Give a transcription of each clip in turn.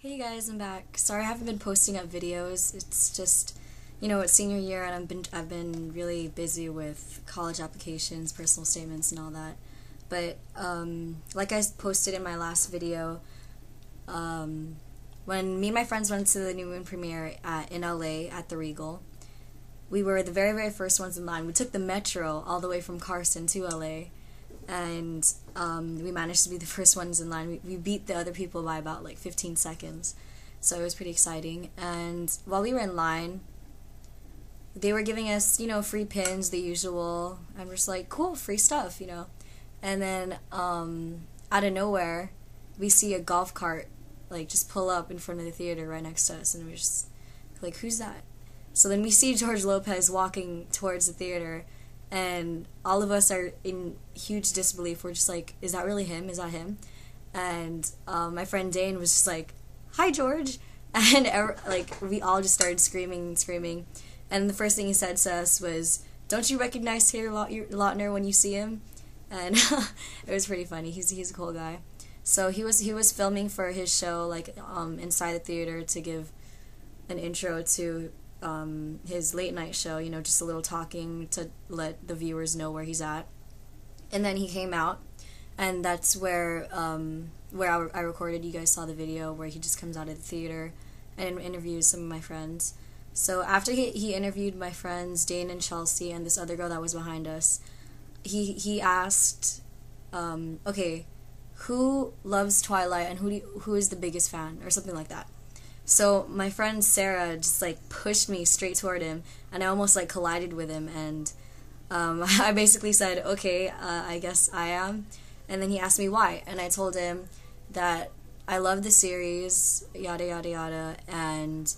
Hey guys, I'm back. Sorry I haven't been posting up videos. It's just, it's senior year and I've been really busy with college applications, personal statements, and all that. But like I posted in my last video, when me and my friends went to the New Moon premiere in LA at the Regal, we were the very, very first ones in line. We took the metro all the way from Carson to LA, and we managed to be the first ones in line. We beat the other people by about like 15 seconds, so it was pretty exciting. And while we were in line, they were giving us, free pins, the usual, and we're just like, cool, free stuff, And then out of nowhere, we see a golf cart like just pull up in front of the theater right next to us, and we're just like, who's that? So then we see George Lopez walking towards the theater, and all of us are in huge disbelief. We're just like, is that really him? Is that him? And my friend Dane was just like, hi, George. And we all just started screaming. And the first thing he said to us was, don't you recognize Taylor Lautner when you see him? And it was pretty funny. He's a cool guy. So he was filming for his show, inside the theater, to give an intro to his late night show, just a little talking to let the viewers know where he's at. And then he came out, and that's where I recorded. You guys saw the video where he just comes out of the theater and interviews some of my friends. So after he interviewed my friends Dane and Chelsea and this other girl that was behind us, he asked, okay, who loves Twilight and who is the biggest fan, or something like that. So my friend Sarah just pushed me straight toward him, and I almost collided with him, and I basically said, okay, I guess I am. And then he asked me why, and I told him that I love the series, yada yada yada, and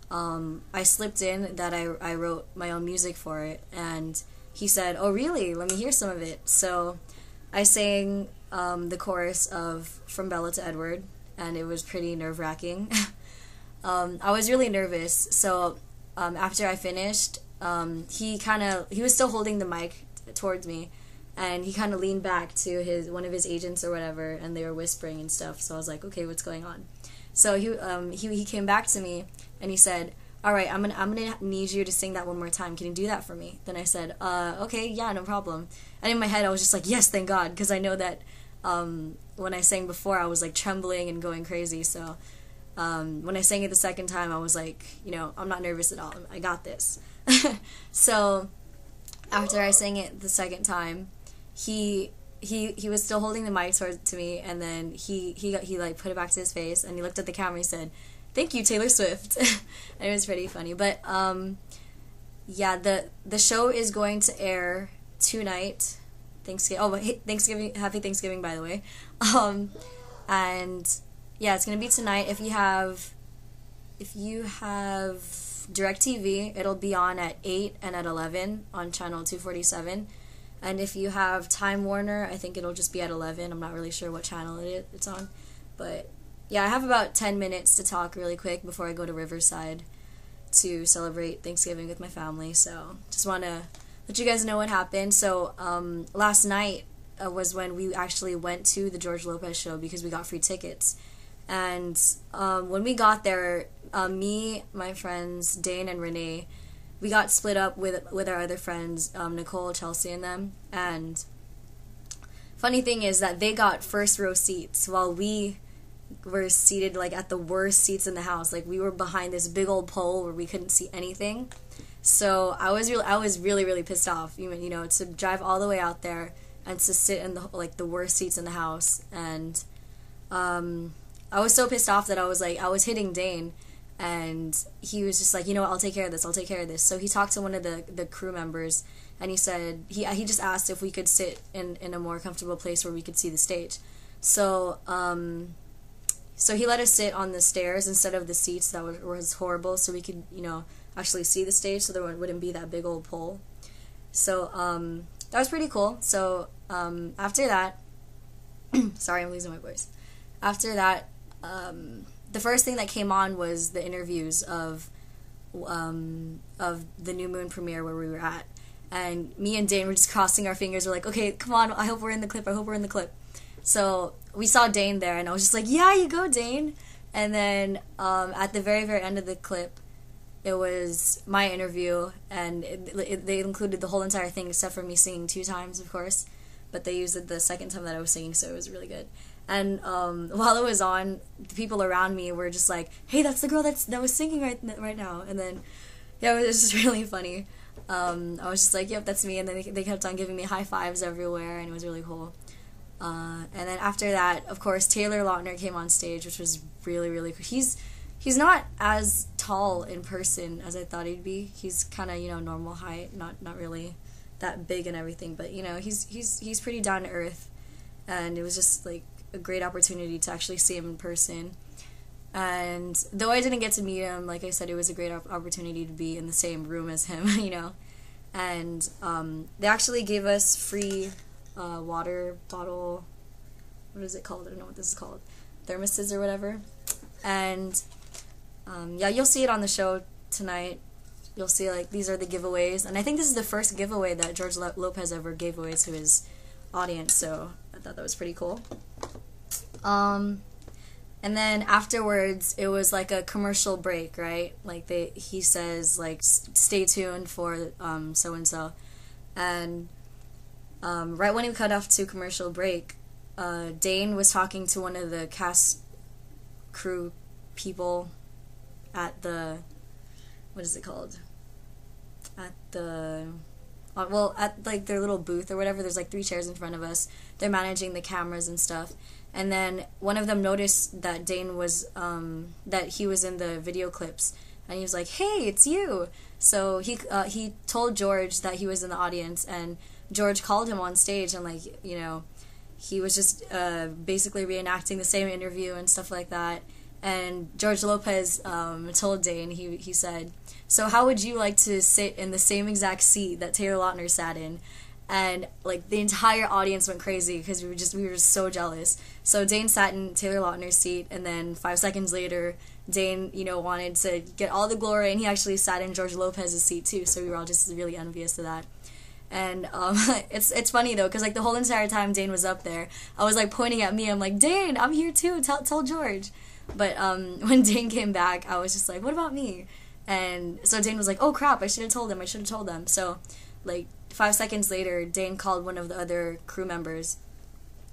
I slipped in that I wrote my own music for it. And he said, oh really, let me hear some of it. So I sang the chorus of From Bella to Edward, and it was pretty nerve-wracking. I was really nervous, so after I finished, he was still holding the mic towards me, and he kind of leaned back to one of his agents or whatever, and they were whispering and stuff. So I was like, okay, what's going on? So he came back to me, and he said, all right, I'm gonna need you to sing that one more time. Can you do that for me? Then I said, okay, yeah, no problem. And in my head, I was just like, yes, thank God, because I know that when I sang before, I was trembling and going crazy. So when I sang it the second time, I was like, I'm not nervous at all. I got this. So after I sang it the second time, he was still holding the mic to me, and then he put it back to his face, and he looked at the camera and he said, thank you, Taylor Swift. And it was pretty funny. But yeah, the show is going to air tonight. Thanksgiving. Oh, Thanksgiving! Happy Thanksgiving, by the way. And yeah, it's gonna be tonight. If you have DirecTV, it'll be on at 8 and at 11 on channel 247. And if you have Time Warner, I think it'll just be at 11. I'm not really sure what channel it's on. But yeah, I have about 10 minutes to talk really quick before I go to Riverside to celebrate Thanksgiving with my family. So just want to let you guys know what happened. So last night was when we actually went to the George Lopez show because we got free tickets. And when we got there, me, my friends Dane and Renee, we got split up with our other friends, Nicole, Chelsea, and them. And funny thing is that they got first row seats while we were seated at the worst seats in the house. We were behind this big old pole where we couldn't see anything. So I was really pissed off, to drive all the way out there and to sit in the worst seats in the house. And I was so pissed off that I was hitting Dane, and he was just like, I'll take care of this. So he talked to one of the crew members, and he said he just asked if we could sit in a more comfortable place where we could see the stage. So so he let us sit on the stairs instead of the seats that was horrible, so we could actually see the stage, so there wouldn't be that big old pole. So that was pretty cool. So after that, sorry, I'm losing my voice. After that, the first thing that came on was the interviews of the New Moon premiere where we were at, and me and Dane were just crossing our fingers. We're like, okay, come on, I hope we're in the clip. So we saw Dane there, and I was just like, yeah, you go, Dane. And then at the very, very end of the clip, it was my interview, and they included the whole entire thing except for me singing 2 times, of course. But they used it the second time that I was singing, so it was really good. And while it was on, the people around me were just like, "Hey, that's the girl that was singing right now." And then, yeah, it was just really funny. I was just like, "Yep, that's me." And then they kept on giving me high fives everywhere, and it was really cool. And then after that, of course, Taylor Lautner came on stage, which was really, really cool. He's not as tall in person as I thought he'd be. He's kind of, normal height, not really that big and everything, but he's pretty down to earth, and it was just like a great opportunity to actually see him in person. And though I didn't get to meet him, like I said, it was a great opportunity to be in the same room as him, And they actually gave us free water bottle. What is it called? I don't know what this is called. Thermoses or whatever. And yeah, you'll see it on the show tonight. You'll see, like, these are the giveaways. And I think this is the first giveaway that George Lopez ever gave away to his audience, so I thought that was pretty cool. And then afterwards, it was like a commercial break, right? Like, he says, like, stay tuned for so-and-so. And right when he cut off to commercial break, Dane was talking to one of the cast crew people at the, what is it called? At the, well, at like their little booth or whatever. There's like 3 chairs in front of us. They're managing the cameras and stuff. And then one of them noticed that Dane was, that he was in the video clips. And he was like, "Hey, it's you." So he told George that he was in the audience, and George called him on stage, and like, he was just basically reenacting the same interview and stuff like that. And George Lopez told Dane, he said, "So how would you like to sit in the same exact seat that Taylor Lautner sat in?" And like the entire audience went crazy because we were just so jealous. So Dane sat in Taylor Lautner's seat, and then 5 seconds later, Dane, wanted to get all the glory, and he actually sat in George Lopez's seat too. So we were all just really envious of that. And it's funny though, because like the whole entire time Dane was up there, I was like pointing at me. I'm like, "Dane, I'm here too. Tell George." But when Dane came back, I was just like, "What about me?" And so Dane was like, "Oh crap, I should have told them. So like 5 seconds later, Dane called one of the other crew members,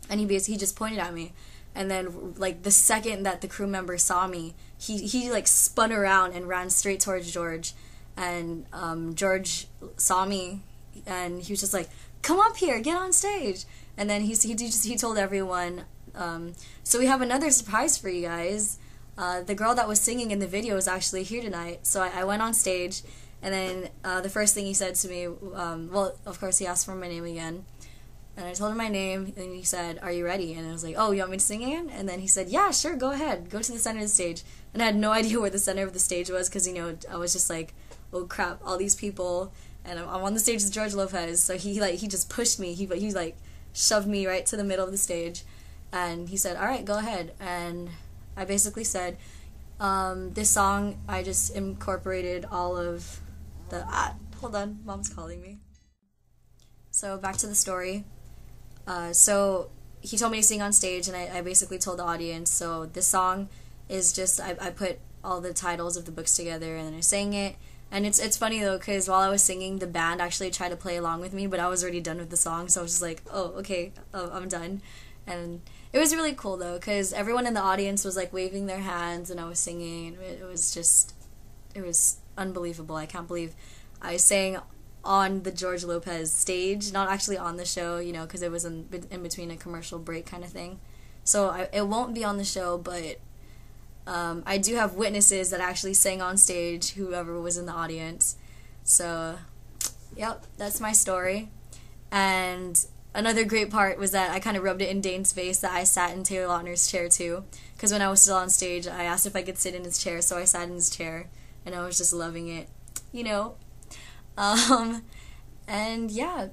and he just pointed at me. And then like the second that the crew member saw me, he like spun around and ran straight towards George. And George saw me, and he was just like, "Come up here, get on stage." And then he told everyone, "So we have another surprise for you guys. The girl that was singing in the video is actually here tonight." So I went on stage, and then the first thing he said to me, well, of course he asked for my name again, and I told him my name, and he said, "Are you ready?" And I was like, "Oh, you want me to sing again?" And then he said, "Yeah, sure, go ahead, go to the center of the stage." And I had no idea where the center of the stage was, because I was just like, "Oh crap, all these people, and I'm on the stage with George Lopez." So he just pushed me, he like shoved me right to the middle of the stage, and he said, "All right, go ahead." And I basically said, this song, I just incorporated all of the, hold on, Mom's calling me. So back to the story. So he told me to sing on stage, and I basically told the audience, so this song is just, I put all the titles of the books together, and then I sang it. And it's funny though, because while I was singing, the band actually tried to play along with me, but I was already done with the song, so I was just like, "Oh, okay, I'm done." And it was really cool though, because everyone in the audience was like waving their hands, and I was singing. It was unbelievable. I can't believe I sang on the George Lopez stage, not actually on the show, because it was in between a commercial break kind of thing. So it won't be on the show, but I do have witnesses that actually sang on stage, whoever was in the audience. So, yep, that's my story. And another great part was that I kind of rubbed it in Dane's face that I sat in Taylor Lautner's chair too. Because when I was still on stage, I asked if I could sit in his chair, so I sat in his chair, and I was just loving it, And yeah,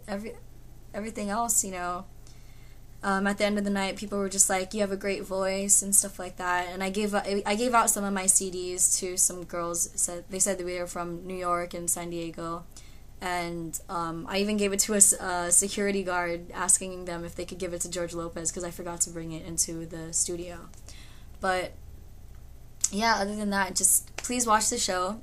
everything else, at the end of the night, people were just like, "You have a great voice," and stuff like that. And I gave out some of my CDs to some girls. They said they were from New York and San Diego, and I even gave it to a security guard, asking them if they could give it to George Lopez, because I forgot to bring it into the studio. But yeah, other than that, just please watch the show.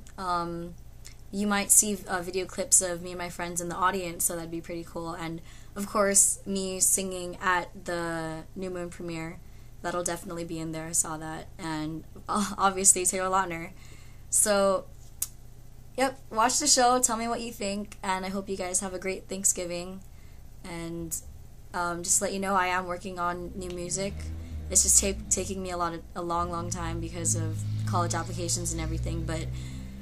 You might see video clips of me and my friends in the audience, so that'd be pretty cool. And of course, me singing at the New Moon premiere, that'll definitely be in there. I saw that. And obviously Taylor Lautner. So, yep, watch the show, tell me what you think, and I hope you guys have a great Thanksgiving. And just to let you know, I am working on new music. It's just taking me a long time because of college applications and everything, but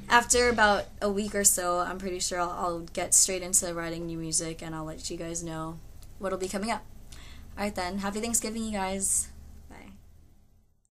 after about a week or so, I'm pretty sure I'll get straight into writing new music, and I'll let you guys know what'll be coming up. Alright then, happy Thanksgiving, you guys.